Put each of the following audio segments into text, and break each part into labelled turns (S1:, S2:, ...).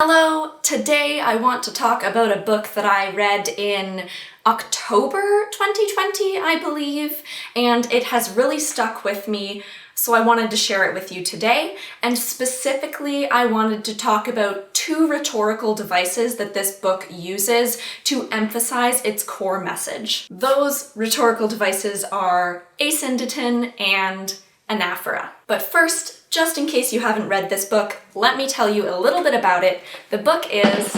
S1: Hello! Today I want to talk about a book that I read in October 2020, I believe, and it has really stuck with me, so I wanted to share it with you today. And specifically, I wanted to talk about two rhetorical devices that this book uses to emphasize its core message. Those rhetorical devices are Asyndeton and Anaphora. But first, just in case you haven't read this book, let me tell you a little bit about it. The book is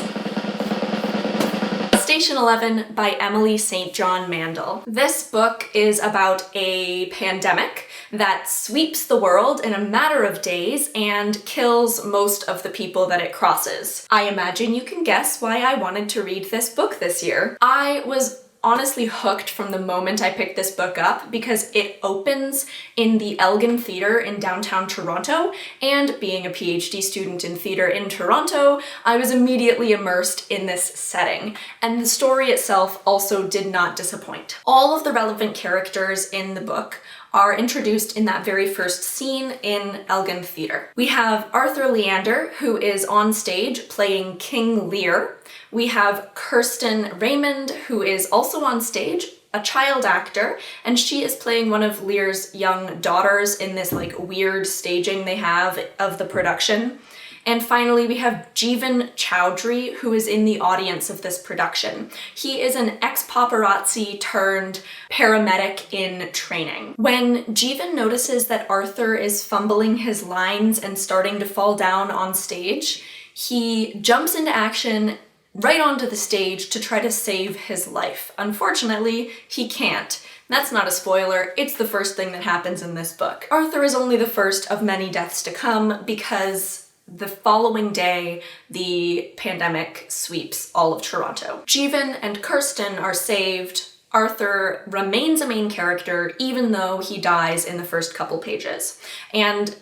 S1: Station 11 by Emily St. John Mandel. This book is about a pandemic that sweeps the world in a matter of days and kills most of the people that it crosses. I imagine you can guess why I wanted to read this book this year. I was honestly hooked from the moment I picked this book up because it opens in the Elgin Theatre in downtown Toronto, and being a PhD student in theatre in Toronto, I was immediately immersed in this setting, and the story itself also did not disappoint. All of the relevant characters in the book are introduced in that very first scene in Elgin Theatre. We have Arthur Leander, who is on stage playing King Lear. We have Kirsten Raymond, who is also on stage, a child actor, and she is playing one of Lear's young daughters in this weird staging they have of the production. And finally, we have Jeevan Chowdhury, who is in the audience of this production. He is an ex-paparazzi turned paramedic in training. When Jeevan notices that Arthur is fumbling his lines and starting to fall down on stage, he jumps into action right onto the stage to try to save his life. Unfortunately, he can't. That's not a spoiler, it's the first thing that happens in this book. Arthur is only the first of many deaths to come because the following day, the pandemic sweeps all of Toronto. Jeevan and Kirsten are saved. Arthur remains a main character even though he dies in the first couple pages. And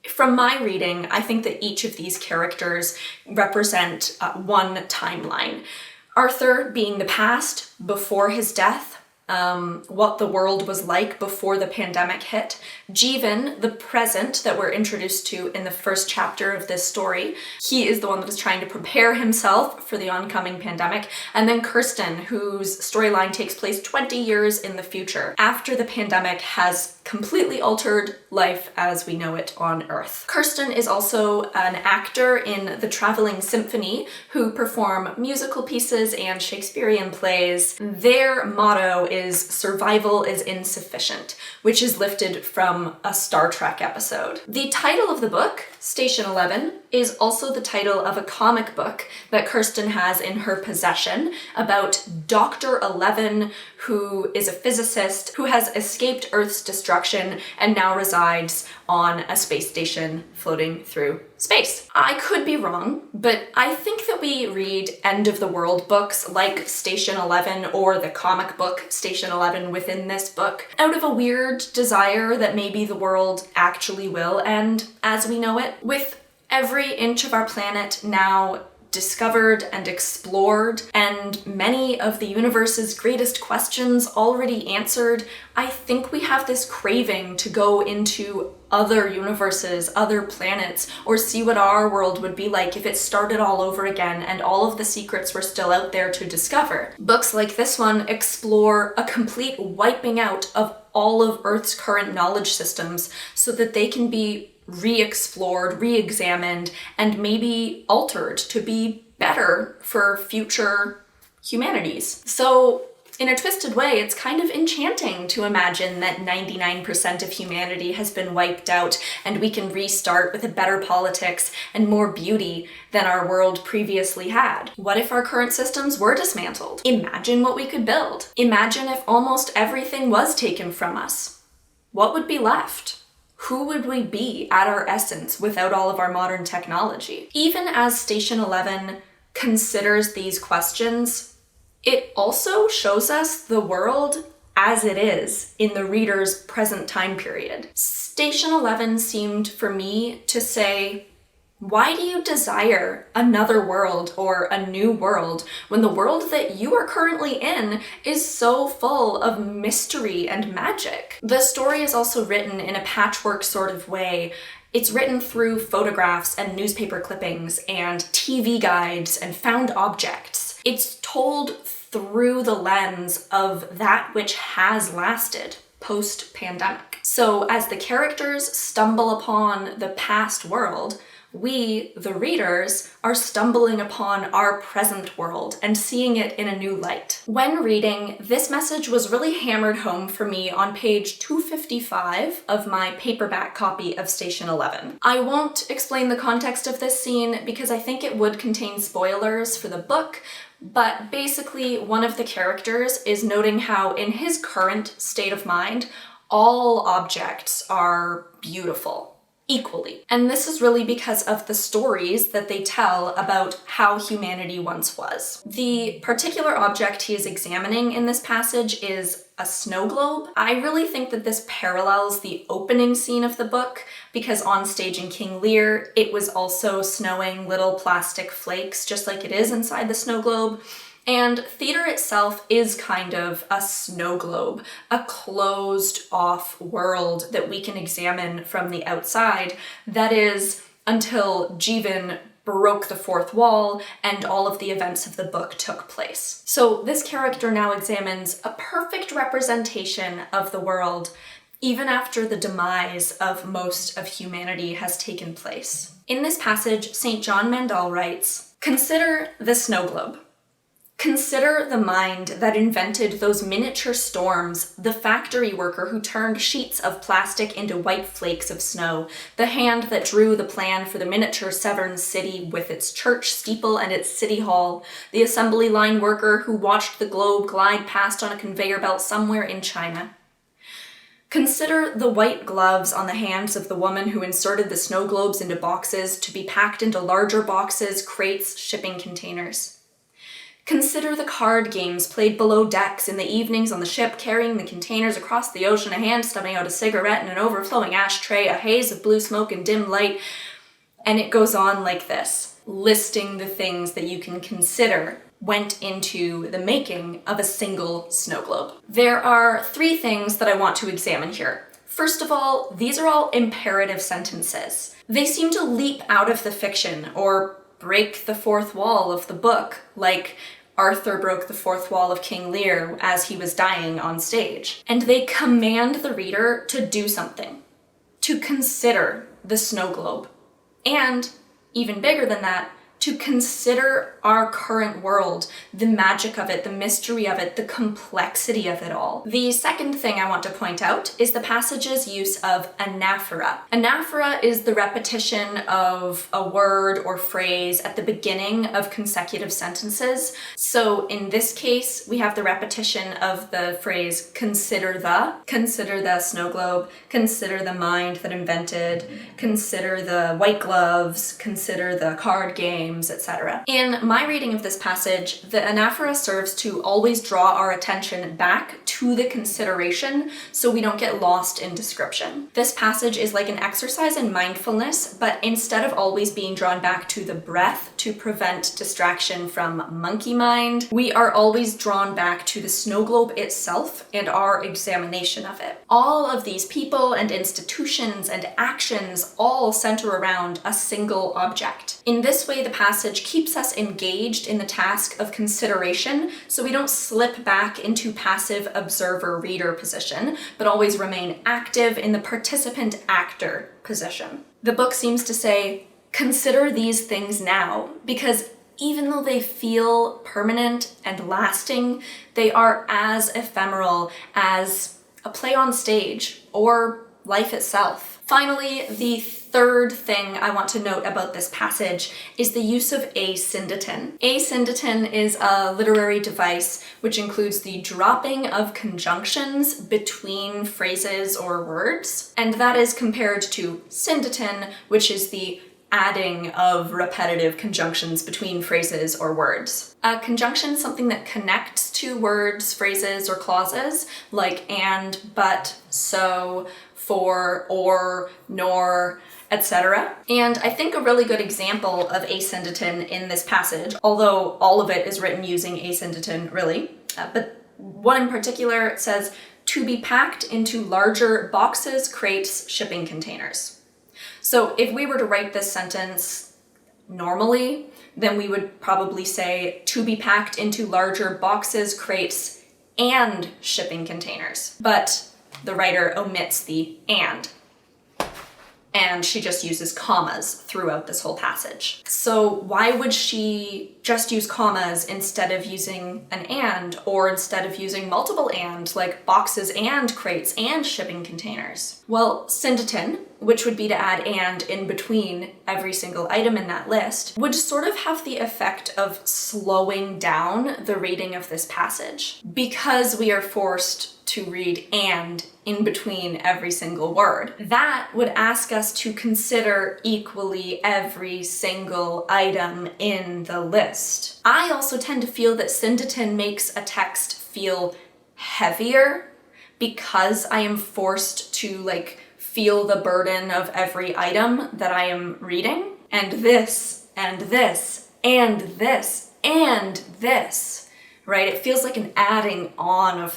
S1: from my reading, I think that each of these characters represent one timeline. Arthur being the past, before his death, what the world was like before the pandemic hit. Jeevan, the present that we're introduced to in the first chapter of this story. He is the one that is trying to prepare himself for the oncoming pandemic. And then Kirsten, whose storyline takes place 20 years in the future, after the pandemic has completely altered life as we know it on Earth. Kirsten is also an actor in the Traveling Symphony who perform musical pieces and Shakespearean plays. Their motto is "Survival is insufficient," which is lifted from a Star Trek episode. The title of the book, Station 11, is also the title of a comic book that Kirsten has in her possession about Dr. 11, who is a physicist who has escaped Earth's destruction and now resides on a space station floating through space. I could be wrong, but I think that we read end-of-the-world books like Station 11 or the comic book Station 11 within this book out of a weird desire that maybe the world actually will end as we know it. With every inch of our planet now discovered and explored, and many of the universe's greatest questions already answered, I think we have this craving to go into other universes, other planets, or see what our world would be like if it started all over again and all of the secrets were still out there to discover. Books like this one explore a complete wiping out of all of Earth's current knowledge systems so that they can be re-explored, re-examined, and maybe altered to be better for future humanities. So in a twisted way, it's kind of enchanting to imagine that 99% of humanity has been wiped out and we can restart with a better politics and more beauty than our world previously had. What if our current systems were dismantled? Imagine what we could build. Imagine if almost everything was taken from us. What would be left? Who would we be at our essence without all of our modern technology? Even as Station 11 considers these questions, it also shows us the world as it is in the reader's present time period. Station 11 seemed for me to say, why do you desire another world or a new world when the world that you are currently in is so full of mystery and magic? The story is also written in a patchwork sort of way It's written through photographs and newspaper clippings and TV guides and found objects. It's told through the lens of that which has lasted post-pandemic. So as the characters stumble upon the past world, we, the readers, are stumbling upon our present world and seeing it in a new light. When reading, this message was really hammered home for me on page 255 of my paperback copy of Station 11. I won't explain the context of this scene because I think it would contain spoilers for the book, but basically one of the characters is noting how in his current state of mind, all objects are beautiful. Equally. And this is really because of the stories that they tell about how humanity once was. The particular object he is examining in this passage is a snow globe. I really think that this parallels the opening scene of the book because on stage in King Lear, it was also snowing little plastic flakes just like it is inside the snow globe. And theater itself is kind of a snow globe, a closed off world that we can examine from the outside. That is, until Jeevan broke the fourth wall and all of the events of the book took place. So this character now examines a perfect representation of the world, even after the demise of most of humanity has taken place. In this passage, St. John Mandel writes, "Consider the snow globe. Consider the mind that invented those miniature storms, the factory worker who turned sheets of plastic into white flakes of snow, the hand that drew the plan for the miniature Severn city with its church steeple and its city hall, the assembly line worker who watched the globe glide past on a conveyor belt somewhere in China. Consider the white gloves on the hands of the woman who inserted the snow globes into boxes to be packed into larger boxes, crates, shipping containers. Consider the card games played below decks in the evenings on the ship, carrying the containers across the ocean, a hand stubbing out a cigarette in an overflowing ashtray, a haze of blue smoke and dim light." And it goes on like this, listing the things that you can consider went into the making of a single snow globe. There are 3 things that I want to examine here. First of all, these are all imperative sentences. They seem to leap out of the fiction or break the fourth wall of the book, like Arthur broke the fourth wall of King Lear as he was dying on stage. And they command the reader to do something, to consider the snow globe. And, even bigger than that, to consider our current world, the magic of it, the mystery of it, the complexity of it all. The second thing I want to point out is the passage's use of anaphora. Anaphora is the repetition of a word or phrase at the beginning of consecutive sentences. So in this case, we have the repetition of the phrase consider the snow globe, consider the mind that invented, consider the white gloves, consider the card game, etc. In my reading of this passage, the anaphora serves to always draw our attention back to the consideration so we don't get lost in description. This passage is like an exercise in mindfulness, but instead of always being drawn back to the breath to prevent distraction from monkey mind, we are always drawn back to the snow globe itself and our examination of it. All of these people and institutions and actions all center around a single object. In this way, the passage keeps us engaged in the task of consideration so we don't slip back into passive observer-reader position, but always remain active in the participant-actor position. The book seems to say, consider these things now, because even though they feel permanent and lasting, they are as ephemeral as a play on stage or life itself. Finally, the third thing I want to note about this passage is the use of Asyndeton. Asyndeton is a literary device which includes the dropping of conjunctions between phrases or words, and that is compared to syndeton, which is the adding of repetitive conjunctions between phrases or words. A conjunction is something that connects to words, phrases, or clauses, like and, but, so, for, or, nor, etc. And I think a really good example of Asyndeton in this passage, although all of it is written using Asyndeton, really, but one in particular says, to be packed into larger boxes, crates, shipping containers. So if we were to write this sentence normally, then we would probably say to be packed into larger boxes, crates, and shipping containers. But the writer omits the and she just uses commas throughout this whole passage. So why would she just use commas instead of using an and, or instead of using multiple and, like boxes and crates and shipping containers? Well, Asyndeton, which would be to add and in between every single item in that list, would sort of have the effect of slowing down the reading of this passage. Because we are forced to read and in between every single word, that would ask us to consider equally every single item in the list. I also tend to feel that Asyndeton makes a text feel heavier because I am forced to feel the burden of every item that I am reading. And this, and this, and this, and this, right? It feels like an adding on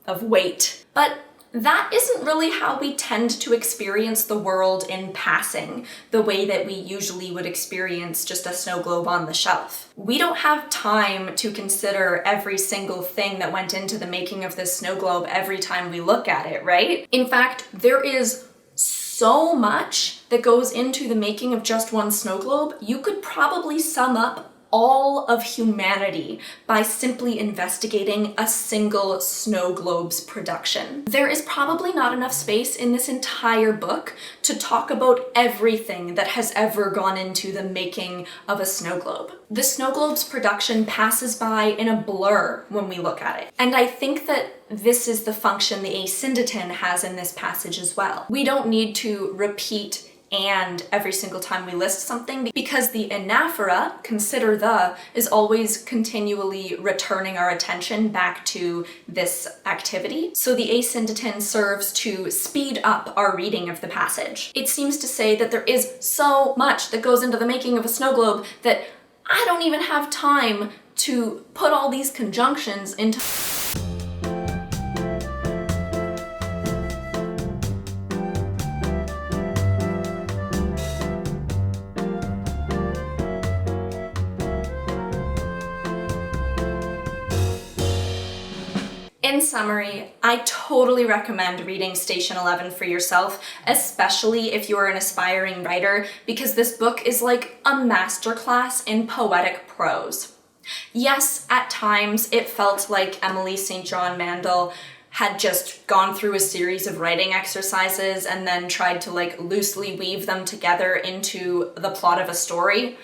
S1: of weight. But that isn't really how we tend to experience the world in passing, the way that we usually would experience just a snow globe on the shelf. We don't have time to consider every single thing that went into the making of this snow globe every time we look at it, right? In fact, there is so much that goes into the making of just one snow globe. You could probably sum up all of humanity by simply investigating a single snow globe's production. There is probably not enough space in this entire book to talk about everything that has ever gone into the making of a snow globe. The snow globe's production passes by in a blur when we look at it. And I think that this is the function the Asyndeton has in this passage as well. We don't need to repeat and every single time we list something, because the Anaphora, consider the, is always continually returning our attention back to this activity. So the Asyndeton serves to speed up our reading of the passage. It seems to say that there is so much that goes into the making of a snow globe that I don't even have time to put all these conjunctions into. In summary, I totally recommend reading Station 11 for yourself, especially if you're an aspiring writer, because this book is like a masterclass in poetic prose. Yes, at times it felt like Emily St. John Mandel had just gone through a series of writing exercises and then tried to loosely weave them together into the plot of a story.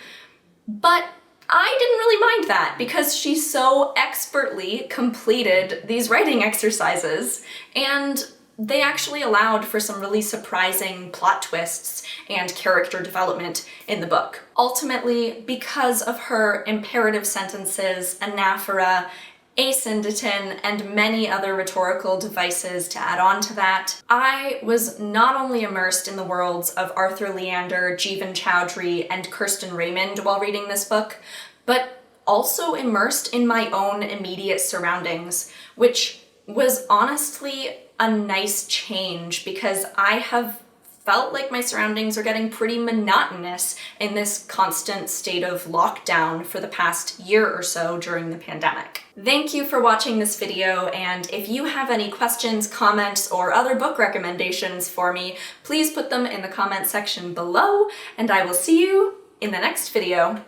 S1: But I didn't really mind that because she so expertly completed these writing exercises, and they actually allowed for some really surprising plot twists and character development in the book. Ultimately, because of her imperative sentences, Anaphora, Asyndeton, and many other rhetorical devices to add on to that, I was not only immersed in the worlds of Arthur Leander, Jeevan Chowdhury, and Kirsten Raymond while reading this book, but also immersed in my own immediate surroundings, which was honestly a nice change because I have felt like my surroundings are getting pretty monotonous in this constant state of lockdown for the past year or so during the pandemic. Thank you for watching this video, and if you have any questions, comments, or other book recommendations for me, please put them in the comment section below, and I will see you in the next video.